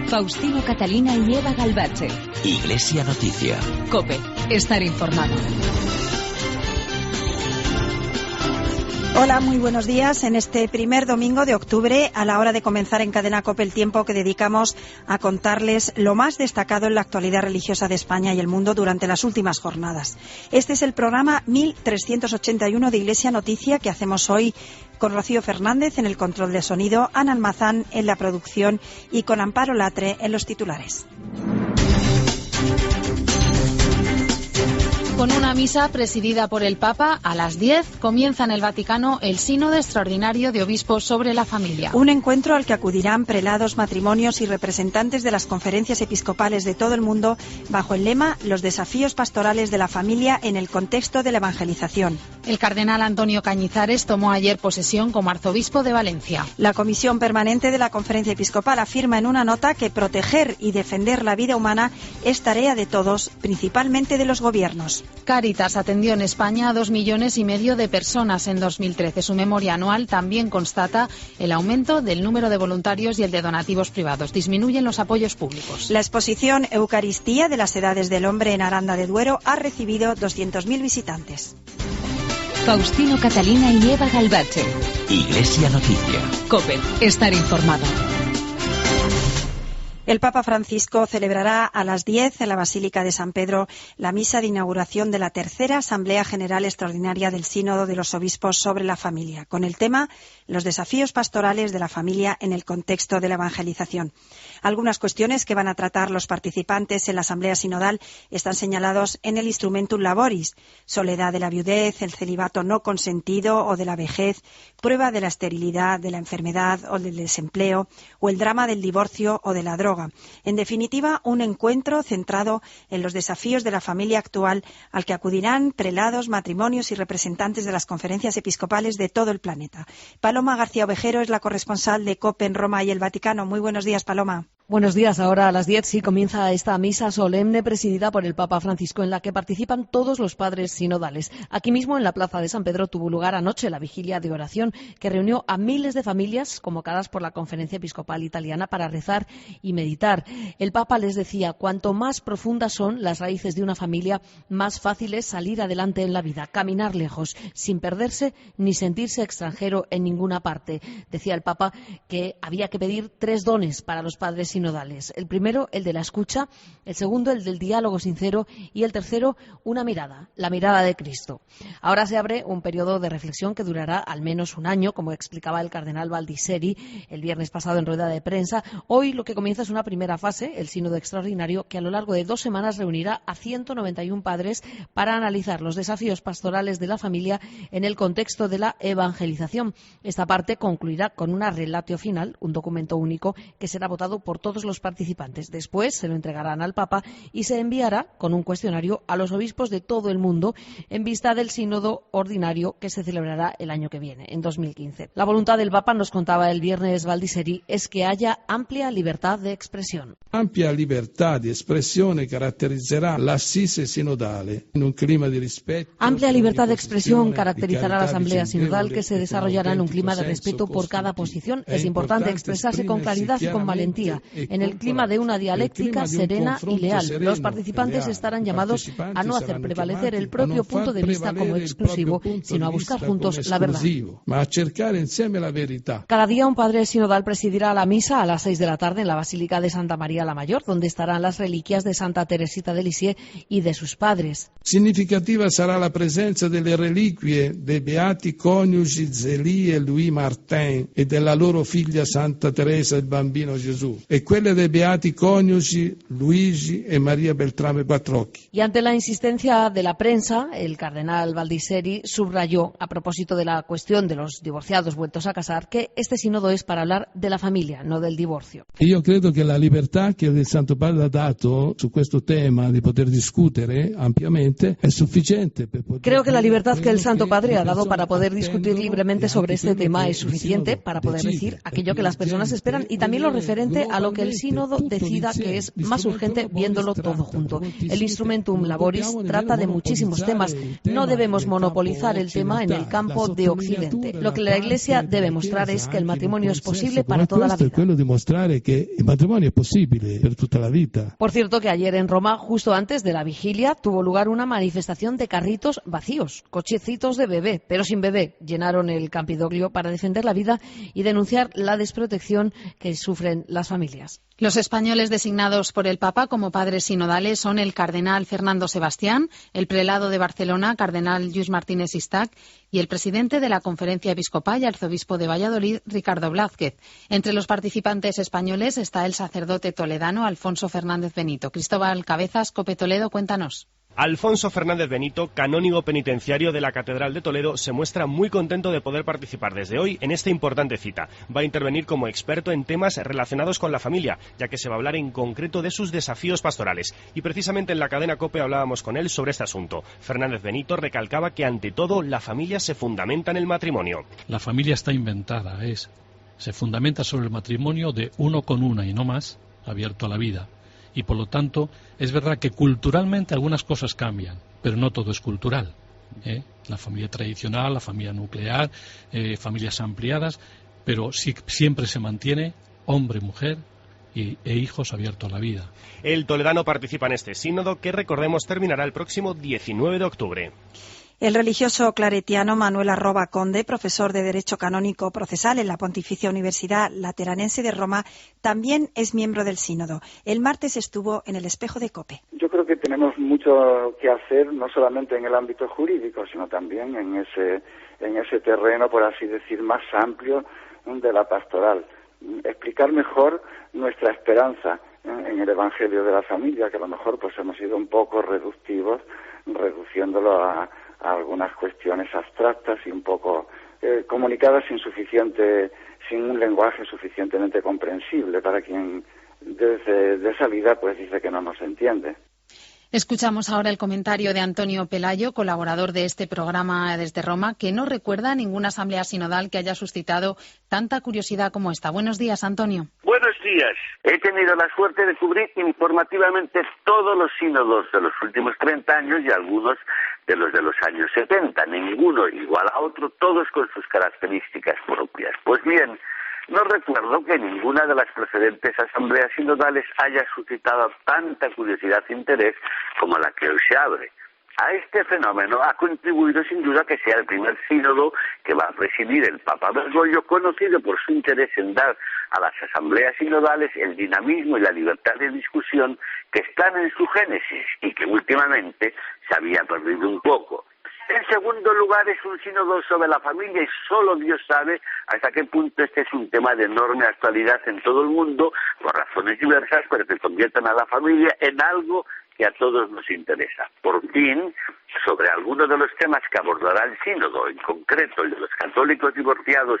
Faustino Catalina y Eva Galvache. Iglesia Noticia. COPE. Estar informado. Hola, muy buenos días. En este primer domingo de octubre, a la hora de comenzar en Cadena COPE el tiempo que dedicamos a contarles lo más destacado en la actualidad religiosa de España y el mundo durante las últimas jornadas. Este es el programa 1381 de Iglesia Noticia que hacemos hoy con Rocío Fernández en el control de sonido, Ana Almazán en la producción y con Amparo Latre en los titulares. Con una misa presidida por el Papa, a las 10 comienza en el Vaticano el Sínodo Extraordinario de Obispos sobre la Familia. Un encuentro al que acudirán prelados, matrimonios y representantes de las conferencias episcopales de todo el mundo bajo el lema Los desafíos pastorales de la familia en el contexto de la evangelización. El cardenal Antonio Cañizares tomó ayer posesión como arzobispo de Valencia. La Comisión Permanente de la Conferencia Episcopal afirma en una nota que proteger y defender la vida humana es tarea de todos, principalmente de los gobiernos. Cáritas atendió en España a 2,5 millones de personas en 2013. Su memoria anual también constata el aumento del número de voluntarios y el de donativos privados. Disminuyen los apoyos públicos. La exposición Eucaristía de las Edades del Hombre en Aranda de Duero ha recibido 200.000 visitantes. Faustino Catalina y Eva Galvache. Iglesia Noticia. COPE. Estar informado. El Papa Francisco celebrará a las 10 en la Basílica de San Pedro la misa de inauguración de la tercera Asamblea General Extraordinaria del Sínodo de los Obispos sobre la Familia, con el tema Los desafíos pastorales de la familia en el contexto de la evangelización. Algunas cuestiones que van a tratar los participantes en la Asamblea Sinodal están señalados en el Instrumentum Laboris: soledad de la viudez, el celibato no consentido o de la vejez, prueba de la esterilidad, de la enfermedad o del desempleo, o el drama del divorcio o de la droga. En definitiva, un encuentro centrado en los desafíos de la familia actual al que acudirán prelados, matrimonios y representantes de las conferencias episcopales de todo el planeta. Paloma García Ovejero es la corresponsal de COPE en Roma y el Vaticano. Muy buenos días, Paloma. Buenos días. Ahora a las 10 sí comienza esta misa solemne presidida por el Papa Francisco en la que participan todos los padres sinodales. Aquí mismo en la Plaza de San Pedro tuvo lugar anoche la vigilia de oración que reunió a miles de familias convocadas por la Conferencia Episcopal Italiana para rezar y meditar. El Papa les decía, cuanto más profundas son las raíces de una familia, más fácil es salir adelante en la vida, caminar lejos, sin perderse ni sentirse extranjero en ninguna parte. Decía el Papa que había que pedir 3 dones para los padres sinodales. El primero, el de la escucha; el segundo, el del diálogo sincero; y el tercero, una mirada, la mirada de Cristo. Ahora se abre un periodo de reflexión que durará al menos un año, como explicaba el cardenal Baldisseri el viernes pasado en rueda de prensa. Hoy lo que comienza es una primera fase, el sínodo extraordinario, que a lo largo de 2 semanas reunirá a 191 padres para analizar los desafíos pastorales de la familia en el contexto de la evangelización. Esta parte concluirá con una relatio final, un documento único que será votado por todos los participantes. Después se lo entregarán al Papa y se enviará con un cuestionario a los obispos de todo el mundo en vista del sínodo ordinario que se celebrará el año que viene, en 2015. La voluntad del Papa, nos contaba el viernes Baldisseri, es que haya amplia libertad de expresión. Amplia libertà di espressione caratterizzerà l'assise sinodale in un clima di rispetto. Amplia libertad de expresión caracterizará la asamblea sinodal, que se desarrollará en un clima de respeto por cada posición. Es importante expresarse con claridad y con valentía, en el clima de una dialéctica serena y leal. Los participantes estarán llamados a no hacer prevalecer el propio punto de vista como exclusivo, sino a buscar juntos la verdad. Cada día un padre sinodal presidirá la misa a las 6 de la tarde en la Basílica de Santa María la Mayor, donde estarán las reliquias de Santa Teresita de Lisieux y de sus padres. Significativa sarà la presenza delle reliquie dei beati coniugi Zélie e Louis Martin e della loro figlia Santa Teresa del Bambino Gesù, e quelle dei beati coniugi Luigi e María Beltrame Quattrocchi. Y ante la insistencia de la prensa, el cardenal Baldisseri subrayó, a propósito de la cuestión de los divorciados vueltos a casar, que este sínodo es para hablar de la familia, no del divorcio. Io credo che la libertà che il Santo Padre ha dato su questo tema di poter discutere ampiamente è sufficiente per poter. Creo que la libertad que el Santo Padre ha dado para poder discutir libremente sobre este tema es suficiente para poder decir aquello que las personas esperan y también lo referente a lo que que el sínodo decida que es más urgente viéndolo todo junto. El Instrumentum Laboris trata de muchísimos temas. No debemos monopolizar el tema en el campo de Occidente. Lo que la Iglesia debe mostrar es que el matrimonio es posible para toda la vida. Por cierto, que ayer en Roma, justo antes de la vigilia, tuvo lugar una manifestación de carritos vacíos, cochecitos de bebé, pero sin bebé. Llenaron el Campidoglio para defender la vida y denunciar la desprotección que sufren las familias. Los españoles designados por el Papa como padres sinodales son el cardenal Fernando Sebastián, el prelado de Barcelona, cardenal Lluís Martínez Istac, y el presidente de la Conferencia Episcopal y arzobispo de Valladolid, Ricardo Blázquez. Entre los participantes españoles está el sacerdote toledano Alfonso Fernández Benito. Cristóbal Cabezas, COPE Toledo, cuéntanos. Alfonso Fernández Benito, canónigo penitenciario de la Catedral de Toledo, se muestra muy contento de poder participar desde hoy en esta importante cita. Va a intervenir como experto en temas relacionados con la familia, ya que se va a hablar en concreto de sus desafíos pastorales. Y precisamente en la cadena COPE hablábamos con él sobre este asunto. Fernández Benito recalcaba que ante todo la familia se fundamenta en el matrimonio. La familia está inventada, se fundamenta sobre el matrimonio de uno con una y no más, abierto a la vida. Y por lo tanto, es verdad que culturalmente algunas cosas cambian, pero no todo es cultural. La familia tradicional, la familia nuclear, familias ampliadas, pero sí, siempre se mantiene hombre, mujer e hijos abiertos a la vida. El toledano participa en este sínodo que, recordemos, terminará el próximo 19 de octubre. El religioso claretiano Manuel Arroba Conde, profesor de Derecho Canónico Procesal en la Pontificia Universidad Lateranense de Roma, también es miembro del sínodo. El martes estuvo en el Espejo de COPE. Yo creo que tenemos mucho que hacer, no solamente en el ámbito jurídico, sino también en ese terreno, por así decir, más amplio de la pastoral. Explicar mejor nuestra esperanza en el Evangelio de la familia, que a lo mejor pues hemos sido un poco reductivos, reduciéndolo a algunas cuestiones abstractas y un poco comunicadas sin un lenguaje suficientemente comprensible para quien desde de salida pues dice que no nos entiende. Escuchamos ahora el comentario de Antonio Pelayo, colaborador de este programa desde Roma, que no recuerda ninguna asamblea sinodal que haya suscitado tanta curiosidad como esta. Buenos días, Antonio. Buenos días. He tenido la suerte de cubrir informativamente todos los sínodos de los últimos 30 años y algunos de los años 70. Ninguno igual a otro, todos con sus características propias. Pues bien, no recuerdo que ninguna de las precedentes asambleas sinodales haya suscitado tanta curiosidad e interés como la que hoy se abre. A este fenómeno ha contribuido sin duda que sea el primer sínodo que va a presidir el Papa Bergoglio, conocido por su interés en dar a las asambleas sinodales el dinamismo y la libertad de discusión que están en su génesis y que últimamente se había perdido un poco. En segundo lugar, es un sínodo sobre la familia y solo Dios sabe hasta qué punto este es un tema de enorme actualidad en todo el mundo, por razones diversas, pero que conviertan a la familia en algo que a todos nos interesa. Por fin, sobre algunos de los temas que abordará el sínodo, en concreto el de los católicos divorciados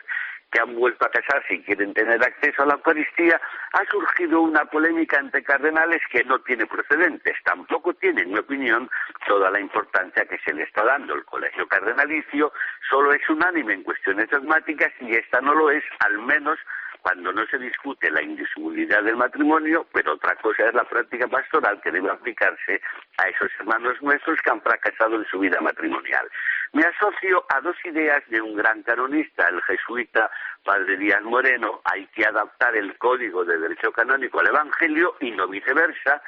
que han vuelto a casarse y quieren tener acceso a la Eucaristía, ha surgido una polémica entre cardenales que no tiene precedentes. Tampoco tiene, en mi opinión, toda la importancia que se le está dando. El colegio cardenalicio solo es unánime en cuestiones dogmáticas y esta no lo es, al menos cuando no se discute la indisolubilidad del matrimonio, pero otra cosa es la práctica pastoral que debe aplicarse a esos hermanos nuestros que han fracasado en su vida matrimonial. Me asocio a dos ideas de un gran canonista, el jesuita Padre Díaz Moreno. Hay que adaptar el Código de Derecho Canónico al Evangelio y no viceversa.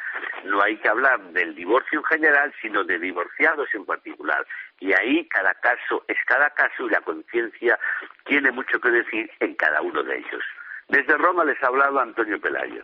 No hay que hablar del divorcio en general, sino de divorciados en particular. Y ahí cada caso es cada caso y la conciencia tiene mucho que decir en cada uno de ellos. Desde Roma les ha hablado Antonio Pelayo.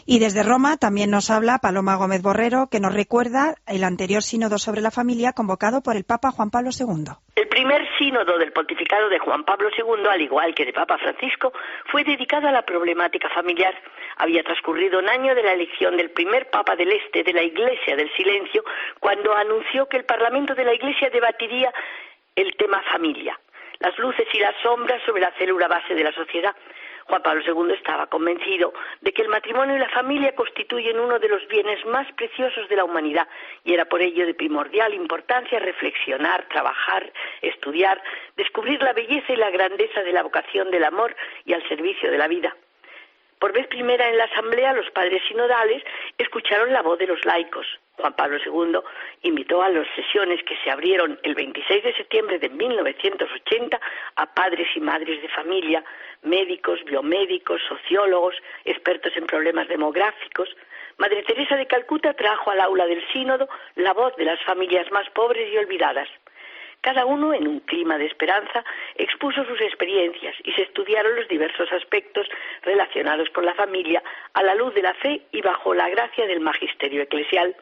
Y desde Roma también nos habla Paloma Gómez Borrero, que nos recuerda el anterior sínodo sobre la familia convocado por el Papa Juan Pablo II. El primer sínodo del pontificado de Juan Pablo II, al igual que de Papa Francisco, fue dedicado a la problemática familiar. Había transcurrido un año de la elección del primer Papa del Este de la Iglesia del Silencio, cuando anunció que el Parlamento de la Iglesia debatiría el tema familia, las luces y las sombras sobre la célula base de la sociedad. Juan Pablo II estaba convencido de que el matrimonio y la familia constituyen uno de los bienes más preciosos de la humanidad y era por ello de primordial importancia reflexionar, trabajar, estudiar, descubrir la belleza y la grandeza de la vocación del amor y al servicio de la vida. Por vez primera en la Asamblea, los padres sinodales escucharon la voz de los laicos. Juan Pablo II invitó a las sesiones que se abrieron el 26 de septiembre de 1980 a padres y madres de familia, médicos, biomédicos, sociólogos, expertos en problemas demográficos. Madre Teresa de Calcuta trajo al aula del sínodo la voz de las familias más pobres y olvidadas. Cada uno, en un clima de esperanza, expuso sus experiencias y se estudiaron los diversos aspectos relacionados con la familia a la luz de la fe y bajo la gracia del magisterio eclesial.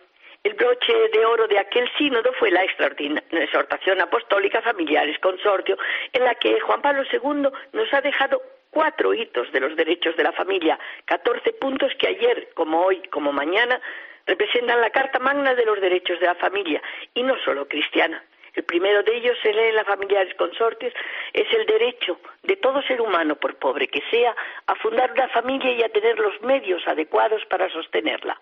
El broche de oro de aquel sínodo fue la exhortación apostólica Familiares Consortio, en la que Juan Pablo II nos ha dejado 4 hitos de los derechos de la familia, 14 puntos que ayer, como hoy, como mañana, representan la Carta Magna de los derechos de la familia, y no solo cristiana. El primero de ellos se lee en la Familiares Consortes, es el derecho de todo ser humano, por pobre que sea, a fundar una familia y a tener los medios adecuados para sostenerla.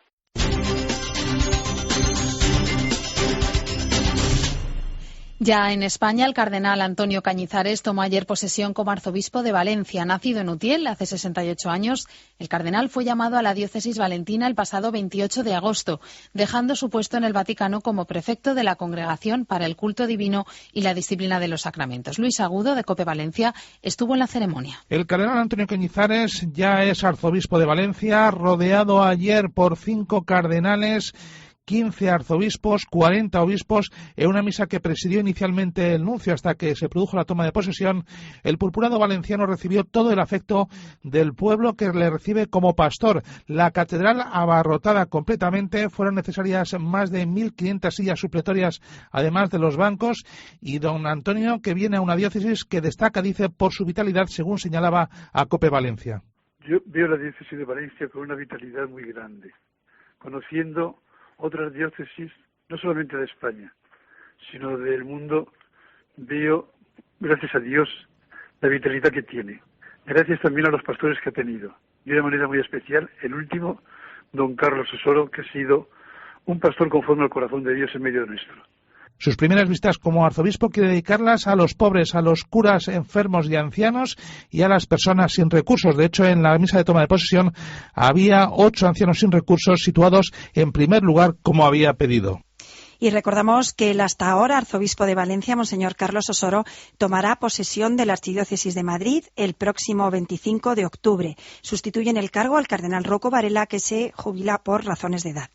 Ya en España, el cardenal Antonio Cañizares tomó ayer posesión como arzobispo de Valencia. Nacido en Utiel hace 68 años, el cardenal fue llamado a la diócesis valentina el pasado 28 de agosto, dejando su puesto en el Vaticano como prefecto de la Congregación para el Culto Divino y la Disciplina de los Sacramentos. Luis Agudo, de COPE Valencia, estuvo en la ceremonia. El cardenal Antonio Cañizares ya es arzobispo de Valencia, rodeado ayer por 5 cardenales, 15 arzobispos, 40 obispos, en una misa que presidió inicialmente el nuncio hasta que se produjo la toma de posesión. El purpurado valenciano recibió todo el afecto del pueblo que le recibe como pastor. La catedral abarrotada completamente, fueron necesarias más de 1.500 sillas supletorias, además de los bancos, y don Antonio, que viene a una diócesis que destaca, dice, por su vitalidad, según señalaba a COPE Valencia. Yo veo la diócesis de Valencia con una vitalidad muy grande, conociendo otras diócesis, no solamente de España, sino del mundo. Veo, gracias a Dios, la vitalidad que tiene. Gracias también a los pastores que ha tenido. Y de manera muy especial, el último, don Carlos Osoro, que ha sido un pastor conforme al corazón de Dios en medio de nuestro. Sus primeras vistas como arzobispo quiere dedicarlas a los pobres, a los curas enfermos y ancianos y a las personas sin recursos. De hecho, en la misa de toma de posesión había 8 ancianos sin recursos situados en primer lugar, como había pedido. Y recordamos que el hasta ahora arzobispo de Valencia, monseñor Carlos Osoro, tomará posesión de la Archidiócesis de Madrid el próximo 25 de octubre. Sustituye en el cargo al cardenal Rocco Varela, que se jubila por razones de edad.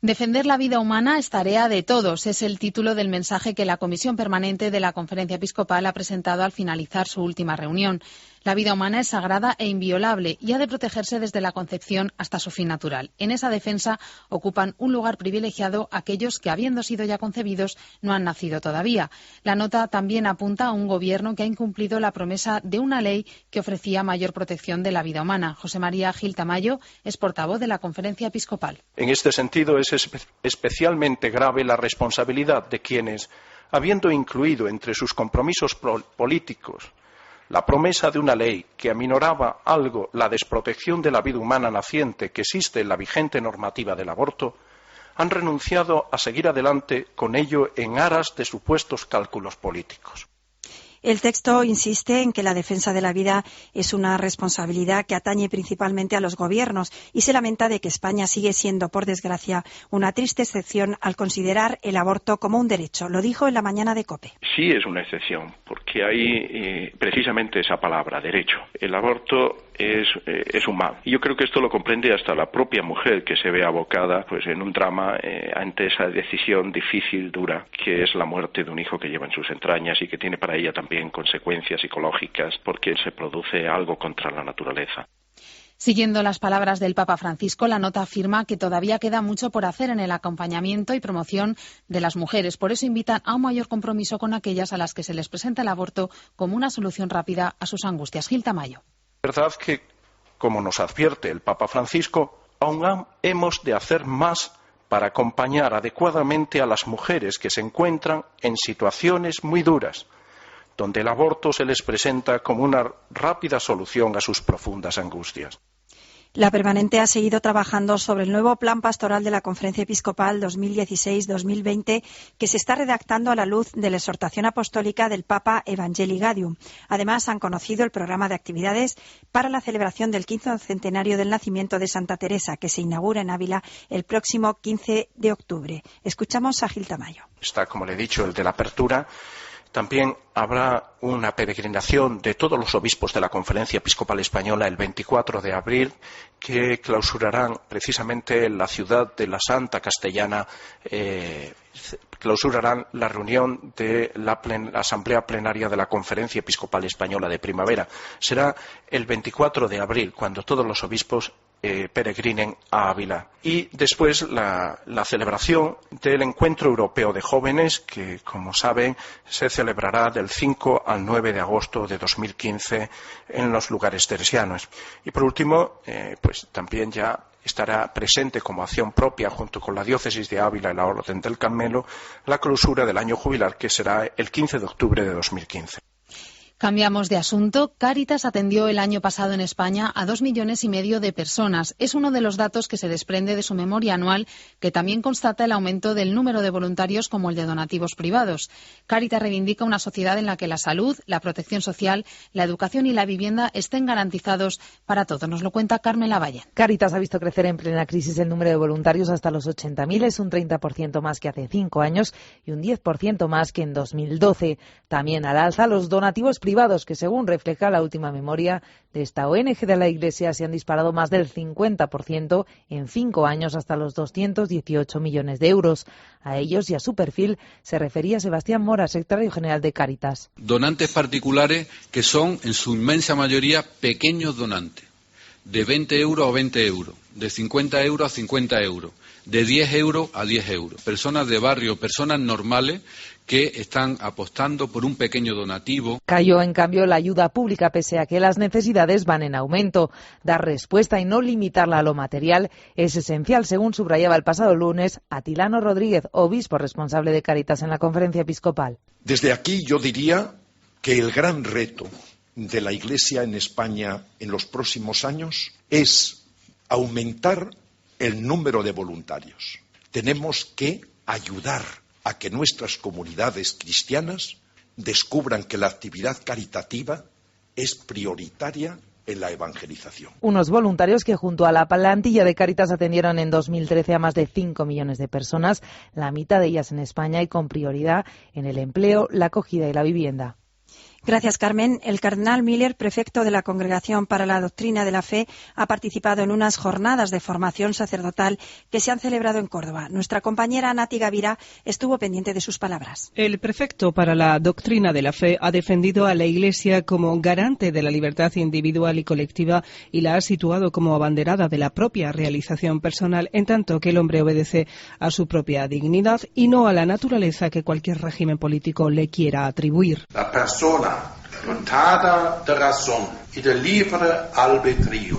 Defender la vida humana es tarea de todos. Es el título del mensaje que la Comisión Permanente de la Conferencia Episcopal ha presentado al finalizar su última reunión. La vida humana es sagrada e inviolable y ha de protegerse desde la concepción hasta su fin natural. En esa defensa ocupan un lugar privilegiado aquellos que, habiendo sido ya concebidos, no han nacido todavía. La nota también apunta a un gobierno que ha incumplido la promesa de una ley que ofrecía mayor protección de la vida humana. José María Gil Tamayo es portavoz de la Conferencia Episcopal. En este sentido, es especialmente grave la responsabilidad de quienes, habiendo incluido entre sus compromisos políticos la promesa de una ley que aminoraba algo la desprotección de la vida humana naciente que existe en la vigente normativa del aborto, han renunciado a seguir adelante con ello en aras de supuestos cálculos políticos. El texto insiste en que la defensa de la vida es una responsabilidad que atañe principalmente a los gobiernos y se lamenta de que España sigue siendo, por desgracia, una triste excepción al considerar el aborto como un derecho. Lo dijo en la mañana de COPE. Sí es una excepción, porque hay precisamente esa palabra, derecho. El aborto es un mal. Y yo creo que esto lo comprende hasta la propia mujer que se ve abocada pues en un drama ante esa decisión difícil, dura, que es la muerte de un hijo que lleva en sus entrañas y que tiene para ella también consecuencias psicológicas porque se produce algo contra la naturaleza. Siguiendo las palabras del Papa Francisco, la nota afirma que todavía queda mucho por hacer en el acompañamiento y promoción de las mujeres. Por eso invitan a un mayor compromiso con aquellas a las que se les presenta el aborto como una solución rápida a sus angustias. Gil Tamayo. Es verdad que, como nos advierte el Papa Francisco, aún hemos de hacer más para acompañar adecuadamente a las mujeres que se encuentran en situaciones muy duras, donde el aborto se les presenta como una rápida solución a sus profundas angustias. La Permanente ha seguido trabajando sobre el nuevo Plan Pastoral de la Conferencia Episcopal 2016-2020 que se está redactando a la luz de la exhortación apostólica del Papa Evangelii Gaudium. Además, han conocido el programa de actividades para la celebración del 15º centenario del nacimiento de Santa Teresa, que se inaugura en Ávila el próximo 15 de octubre. Escuchamos a Gil Tamayo. Está, como le he dicho, el de la apertura. También habrá una peregrinación de todos los obispos de la Conferencia Episcopal Española el 24 de abril, que clausurarán precisamente la ciudad de la Santa Castellana, clausurarán la reunión de la Asamblea Plenaria de la Conferencia Episcopal Española de primavera. Será el 24 de abril cuando todos los obispos peregrinen a Ávila. Y después la celebración del Encuentro Europeo de Jóvenes, que, como saben, se celebrará del 5 al 9 de agosto de 2015 en los lugares teresianos. Y por último, pues también ya estará presente como acción propia, junto con la Diócesis de Ávila y la Orden del Carmelo, la clausura del año jubilar, que será el 15 de octubre de 2015. Cambiamos de asunto. Cáritas atendió el año pasado en España a 2,5 millones de personas. Es uno de los datos que se desprende de su memoria anual, que también constata el aumento del número de voluntarios como el de donativos privados. Cáritas reivindica una sociedad en la que la salud, la protección social, la educación y la vivienda estén garantizados para todos. Nos lo cuenta Carmen Lavalle. Cáritas ha visto crecer en plena crisis el número de voluntarios hasta los 80.000, es un 30% más que hace 5 años y un 10% más que en 2012. También al alza los donativos privados, que según refleja la última memoria de esta ONG de la Iglesia se han disparado más del 50% en 5 años hasta los 218 millones de euros. A ellos y a su perfil se refería Sebastián Mora, secretario general de Cáritas. Donantes particulares que son en su inmensa mayoría pequeños donantes, de 20 euros a 20 euros, de 50 euros a 50 euros, de 10 euros a 10 euros. Personas de barrio, personas normales que están apostando por un pequeño donativo. Cayó, en cambio, la ayuda pública, pese a que las necesidades van en aumento. Dar respuesta y no limitarla a lo material es esencial, según subrayaba el pasado lunes Atilano Rodríguez, obispo responsable de Cáritas en la Conferencia Episcopal. Desde aquí yo diría que el gran reto de la Iglesia en España en los próximos años es aumentar el número de voluntarios. Tenemos que ayudar a que nuestras comunidades cristianas descubran que la actividad caritativa es prioritaria en la evangelización. Unos voluntarios que junto a la plantilla de Cáritas atendieron en 2013 a más de 5 millones de personas, la mitad de ellas en España y con prioridad en el empleo, la acogida y la vivienda. Gracias, Carmen. El cardenal Miller, prefecto de la Congregación para la Doctrina de la Fe, ha participado en unas jornadas de formación sacerdotal que se han celebrado en Córdoba. Nuestra compañera Nati Gavira estuvo pendiente de sus palabras. El prefecto para la Doctrina de la Fe ha defendido a la Iglesia como garante de la libertad individual y colectiva y la ha situado como abanderada de la propia realización personal, en tanto que el hombre obedece a su propia dignidad y no a la naturaleza que cualquier régimen político le quiera atribuir. La persona dotada de razón y de libre albedrío,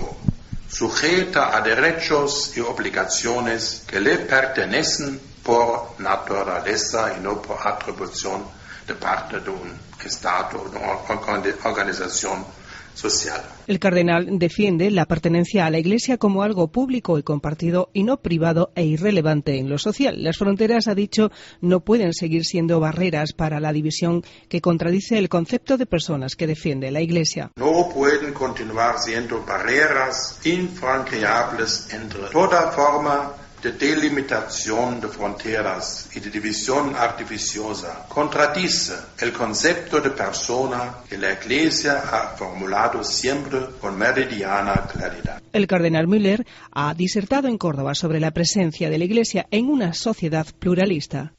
sujeta a derechos y obligaciones que le pertenecen por naturaleza y no por atribución de parte de un Estado o de una organización social. El cardenal defiende la pertenencia a la Iglesia como algo público y compartido y no privado e irrelevante en lo social. Las fronteras, ha dicho, no pueden seguir siendo barreras para la división que contradice el concepto de personas que defiende la Iglesia. No pueden continuar siendo barreras infranqueables entre toda forma de delimitación de fronteras y de división artificiosa. Contradice el concepto de persona que la Iglesia ha formulado siempre con meridiana claridad. El cardenal Müller ha disertado en Córdoba sobre la presencia de la Iglesia en una sociedad pluralista.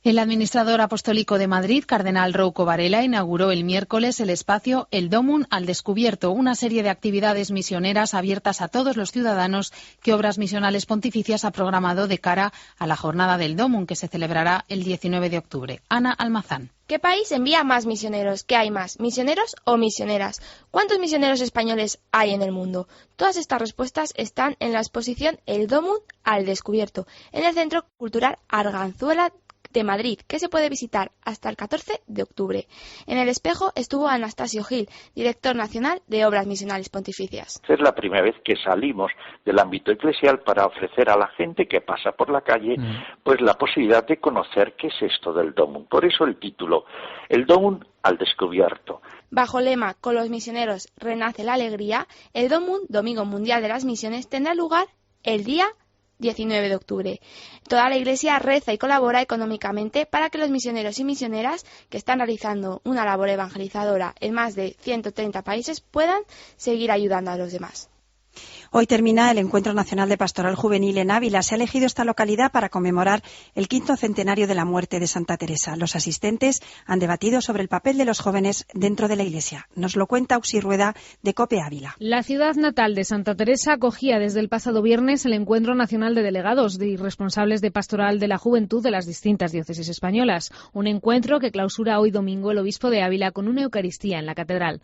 El administrador apostólico de Madrid, cardenal Rouco Varela, inauguró el miércoles el espacio El Domum al Descubierto, una serie de actividades misioneras abiertas a todos los ciudadanos que Obras Misionales Pontificias ha programado de cara a la jornada del Domum, que se celebrará el 19 de octubre. Ana Almazán. ¿Qué país envía más misioneros? ¿Qué hay más, misioneros o misioneras? ¿Cuántos misioneros españoles hay en el mundo? Todas estas respuestas están en la exposición El Domum al Descubierto, en el Centro Cultural Arganzuela de Madrid, que se puede visitar hasta el 14 de octubre. En el espejo estuvo Anastasio Gil, director nacional de Obras Misionales Pontificias. Es la primera vez que salimos del ámbito eclesial para ofrecer a la gente que pasa por la calle pues la posibilidad de conocer qué es esto del Domum. Por eso el título, el Domum al descubierto. Bajo lema "Con los misioneros renace la alegría", el Domum, Domingo Mundial de las Misiones, tendrá lugar el día 19 de octubre. Toda la Iglesia reza y colabora económicamente para que los misioneros y misioneras que están realizando una labor evangelizadora en más de 130 países puedan seguir ayudando a los demás. Hoy termina el Encuentro Nacional de Pastoral Juvenil en Ávila. Se ha elegido esta localidad para conmemorar el 5º centenario de la muerte de Santa Teresa. Los asistentes han debatido sobre el papel de los jóvenes dentro de la Iglesia. Nos lo cuenta Auxi Rueda, de COPE Ávila. La ciudad natal de Santa Teresa acogía desde el pasado viernes el Encuentro Nacional de Delegados y responsables de Pastoral de la Juventud de las distintas diócesis españolas. Un encuentro que clausura hoy domingo el obispo de Ávila con una Eucaristía en la catedral.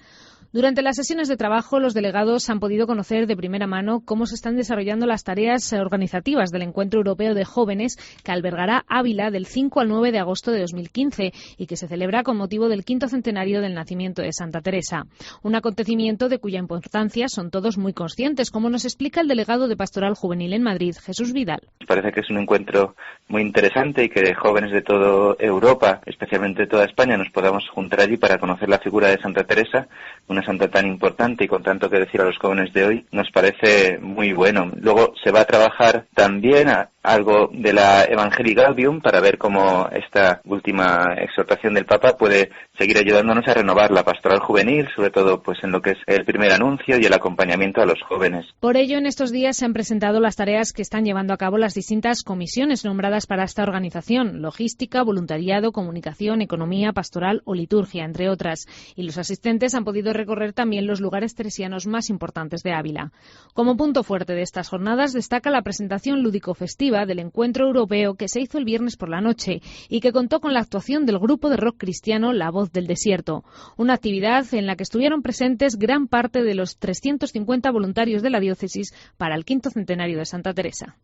Durante las sesiones de trabajo, los delegados han podido conocer de primera mano cómo se están desarrollando las tareas organizativas del Encuentro Europeo de Jóvenes que albergará Ávila del 5 al 9 de agosto de 2015 y que se celebra con motivo del 5º centenario del nacimiento de Santa Teresa. Un acontecimiento de cuya importancia son todos muy conscientes, como nos explica el delegado de Pastoral Juvenil en Madrid, Jesús Vidal. Nos parece que es un encuentro muy interesante y que jóvenes de toda Europa, especialmente de toda España, nos podamos juntar allí para conocer la figura de Santa Teresa, una santa tan importante y con tanto que decir a los jóvenes de hoy, nos parece muy bueno. Luego se va a trabajar también algo de la Evangelii Gaudium para ver cómo esta última exhortación del Papa puede seguir ayudándonos a renovar la pastoral juvenil, sobre todo pues en lo que es el primer anuncio y el acompañamiento a los jóvenes. Por ello, en estos días se han presentado las tareas que están llevando a cabo las distintas comisiones nombradas para esta organización: logística, voluntariado, comunicación, economía, pastoral o liturgia, entre otras. Y los asistentes han podido recorrer también los lugares teresianos más importantes de Ávila. Como punto fuerte de estas jornadas destaca la presentación lúdico-festiva del Encuentro Europeo que se hizo el viernes por la noche y que contó con la actuación del grupo de rock cristiano La Voz del Desierto, una actividad en la que estuvieron presentes gran parte de los 350 voluntarios de la diócesis para el 5º centenario de Santa Teresa.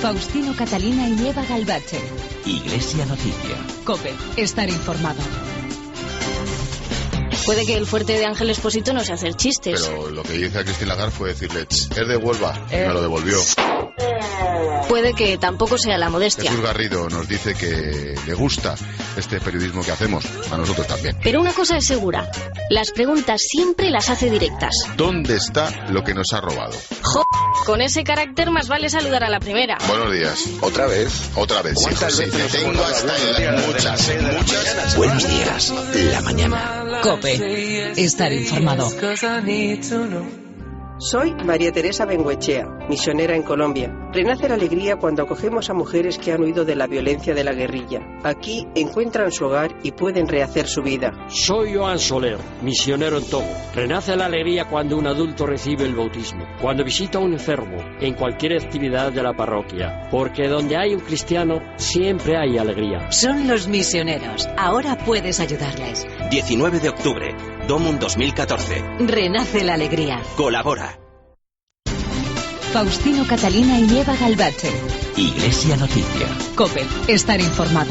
Faustino Catalina y Eva Galbache. Iglesia Noticia. COPE. Estar informado. Puede que el fuerte de Ángel Expósito no sea hacer chistes. Pero lo que dice a Cristina Lagarde fue decirle, es de Huelva, y me lo devolvió. Puede que tampoco sea la modestia. Jesús Garrido nos dice que le gusta este periodismo que hacemos, a nosotros también. Pero una cosa es segura, las preguntas siempre las hace directas. ¿Dónde está lo que nos ha robado? Con ese carácter más vale saludar a la primera. Buenos días. ¿Otra vez? Otra vez. ¿Cuántas veces tengo hasta muchas? Buenos días. La mañana. COPE. Estar informado. Soy María Teresa Bengoechea, misionera en Colombia. Renace la alegría cuando acogemos a mujeres que han huido de la violencia de la guerrilla. Aquí encuentran su hogar y pueden rehacer su vida. Soy Joan Soler, misionero en Togo. Renace la alegría cuando un adulto recibe el bautismo, cuando visita a un enfermo, en cualquier actividad de la parroquia. Porque donde hay un cristiano, siempre hay alegría. Son los misioneros. Ahora puedes ayudarles. 19 de octubre, Domum 2014. Renace la alegría. Colabora. Faustino Catalina y Eva Galbache. Iglesia Noticia. COPE. Estar informado.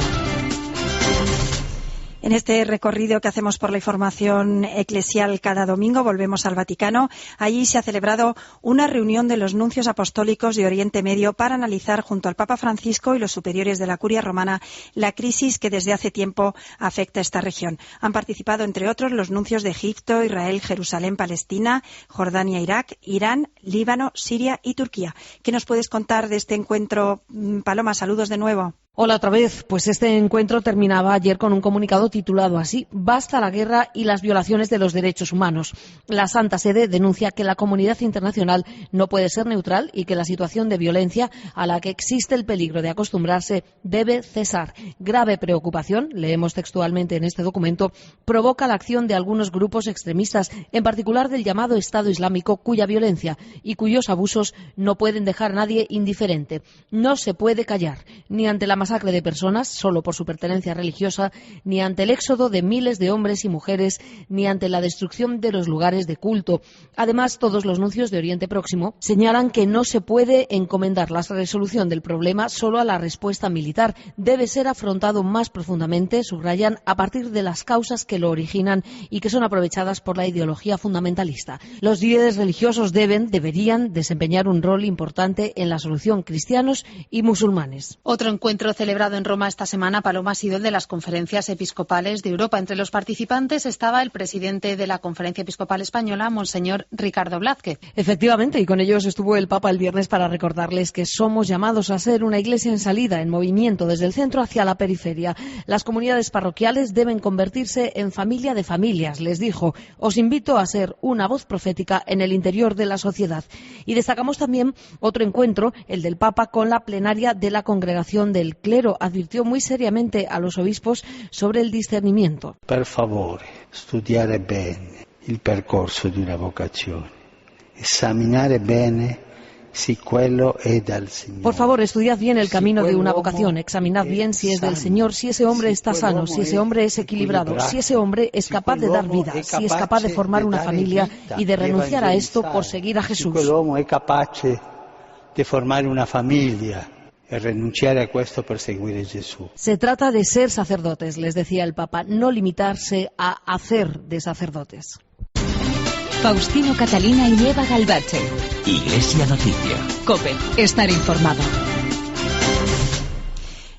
En este recorrido que hacemos por la información eclesial cada domingo, volvemos al Vaticano. Allí se ha celebrado una reunión de los nuncios apostólicos de Oriente Medio para analizar junto al Papa Francisco y los superiores de la Curia Romana la crisis que desde hace tiempo afecta a esta región. Han participado, entre otros, los nuncios de Egipto, Israel, Jerusalén, Palestina, Jordania, Irak, Irán, Líbano, Siria y Turquía. ¿Qué nos puedes contar de este encuentro? Paloma, saludos de nuevo. Hola otra vez. Pues este encuentro terminaba ayer con un comunicado titulado así: Basta la guerra y las violaciones de los derechos humanos. La Santa Sede denuncia que la comunidad internacional no puede ser neutral y que la situación de violencia a la que existe el peligro de acostumbrarse debe cesar. Grave preocupación, leemos textualmente en este documento, provoca la acción de algunos grupos extremistas, en particular del llamado Estado Islámico, cuya violencia y cuyos abusos no pueden dejar a nadie indiferente. No se puede callar, ni ante la masacre de personas solo por su pertenencia religiosa, ni ante el éxodo de miles de hombres y mujeres, ni ante la destrucción de los lugares de culto. Además, todos los nuncios de Oriente Próximo señalan que no se puede encomendar la resolución del problema solo a la respuesta militar. Debe ser afrontado más profundamente, subrayan, a partir de las causas que lo originan y que son aprovechadas por la ideología fundamentalista. Los líderes religiosos deberían desempeñar un rol importante en la solución, cristianos y musulmanes. Otro encuentro celebrado en Roma esta semana, Paloma, ha sido el de las conferencias episcopales de Europa. Entre los participantes estaba el presidente de la Conferencia Episcopal Española, Monseñor Ricardo Blázquez. Efectivamente, y con ellos estuvo el Papa el viernes para recordarles que somos llamados a ser una iglesia en salida, en movimiento, desde el centro hacia la periferia. Las comunidades parroquiales deben convertirse en familia de familias, les dijo. Os invito a ser una voz profética en el interior de la sociedad. Y destacamos también otro encuentro, el del Papa con la plenaria de la Congregación del Clero. Advirtió muy seriamente a los obispos sobre el discernimiento. Per favore, studiare bene il percorso di una vocazione, esaminare bene si quello è dal Señor. Por favor, estudiad bien el camino de una vocación, examinad bien si es del Señor, si ese hombre está sano, si ese hombre es equilibrado, si ese hombre es capaz de dar vida, si es capaz de formar una familia y de renunciar a esto por seguir a Jesús. Si quell'uomo è capace di formare una famiglia e renunciare a questo per seguire Gesù. Se trata de ser sacerdotes, les decía el Papa, no limitarse a hacer de sacerdotes. Faustino Catalina y Eva Galbache. Iglesia Noticia. COPE. Estar informado.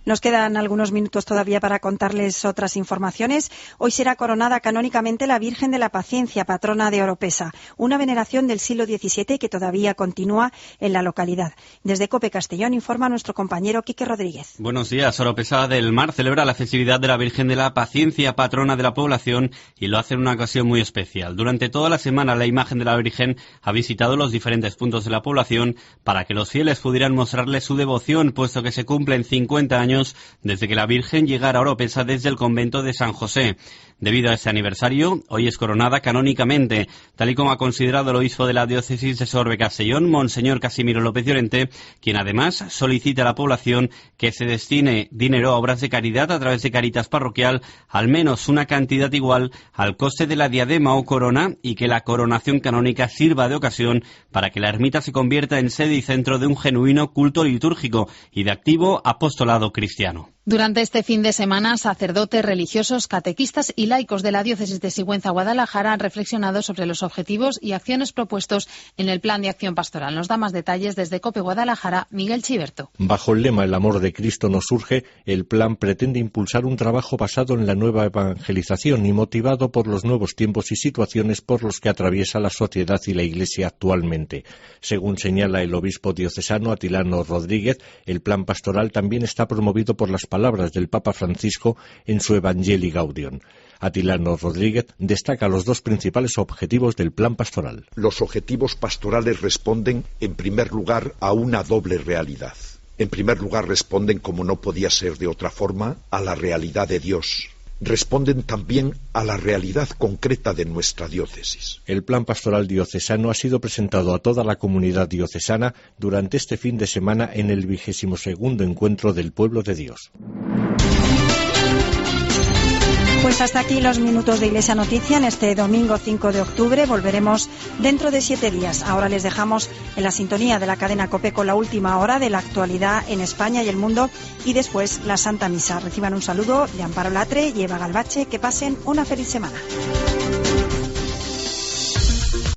Nos quedan algunos minutos todavía para contarles otras informaciones. Hoy será coronada canónicamente la Virgen de la Paciencia, patrona de Oropesa, una veneración del siglo XVII que todavía continúa en la localidad. Desde COPE Castellón informa nuestro compañero Quique Rodríguez. Buenos días. Oropesa del Mar celebra la festividad de la Virgen de la Paciencia, patrona de la población, y lo hace en una ocasión muy especial. Durante toda la semana la imagen de la Virgen ha visitado los diferentes puntos de la población para que los fieles pudieran mostrarle su devoción, puesto que se cumplen 50 años desde que la Virgen llegara a Oropesa desde el convento de San José. Debido a este aniversario, hoy es coronada canónicamente, tal y como ha considerado el obispo de la diócesis de Sorbe-Castellón, Monseñor Casimiro López Llorente, quien además solicita a la población que se destine dinero a obras de caridad a través de Caritas Parroquial, al menos una cantidad igual al coste de la diadema o corona, y que la coronación canónica sirva de ocasión para que la ermita se convierta en sede y centro de un genuino culto litúrgico y de activo apostolado cristiano. Durante este fin de semana, sacerdotes, religiosos, catequistas y laicos de la diócesis de Sigüenza-Guadalajara han reflexionado sobre los objetivos y acciones propuestos en el Plan de Acción Pastoral. Nos da más detalles desde COPE Guadalajara, Miguel Chiverto. Bajo el lema El amor de Cristo nos urge, el plan pretende impulsar un trabajo basado en la nueva evangelización y motivado por los nuevos tiempos y situaciones por los que atraviesa la sociedad y la Iglesia actualmente. Según señala el obispo diocesano Atilano Rodríguez, el plan pastoral también está promovido por las palabras del Papa Francisco en su Evangelii Gaudium. Atilano Rodríguez destaca los dos principales objetivos del plan pastoral. Los objetivos pastorales responden, en primer lugar, a una doble realidad. En primer lugar, responden, como no podía ser de otra forma, a la realidad de Dios. Responden también a la realidad concreta de nuestra diócesis. El plan pastoral diocesano ha sido presentado a toda la comunidad diocesana durante este fin de semana en el 22º Encuentro del Pueblo de Dios. Pues hasta aquí los minutos de Iglesia Noticia en este domingo 5 de octubre. Volveremos dentro de 7 días. Ahora les dejamos en la sintonía de la cadena COPE con la última hora de la actualidad en España y el mundo, y después la Santa Misa. Reciban un saludo de Amparo Latre y Eva Galbache. Que pasen una feliz semana.